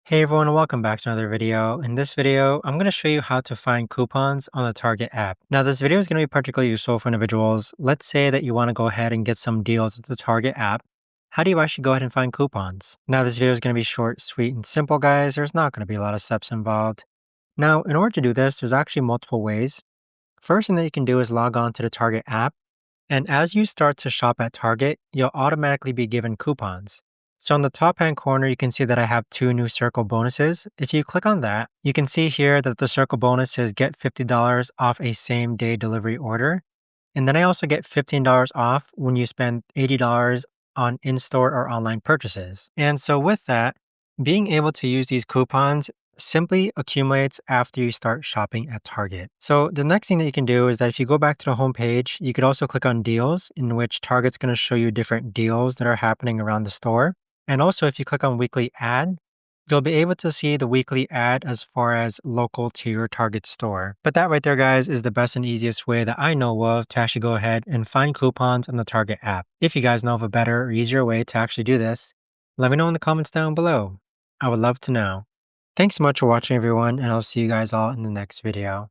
Hey everyone, and welcome back to another video. In this video, I'm going to show you how to find coupons on the Target app. Now, this video is going to be particularly useful for individuals. Let's say that you want to go ahead and get some deals at the Target app. How do you actually go ahead and find coupons? Now, this video is going to be short, sweet, and simple, guys. There's not going to be a lot of steps involved. Now, in order to do this, there's actually multiple ways. First thing that you can do is log on to the Target app. And as you start to shop at Target, you'll automatically be given coupons. So on the top hand corner, you can see that I have two new circle bonuses. If you click on that, you can see here that the circle bonus says get $50 off a same day delivery order. And then I also get $15 off when you spend $80 on in-store or online purchases. And so with that, being able to use these coupons simply accumulates after you start shopping at Target. So the next thing that you can do is that if you go back to the home page, you could also click on deals, in which Target's going to show you different deals that are happening around the store. And also if you click on weekly ad, you'll be able to see the weekly ad as far as local to your Target store. But that right there, guys, is the best and easiest way that I know of to actually go ahead and find coupons on the Target app. If you guys know of a better or easier way to actually do this, let me know in the comments down below. I would love to know. Thanks so much for watching, everyone, and I'll see you guys all in the next video.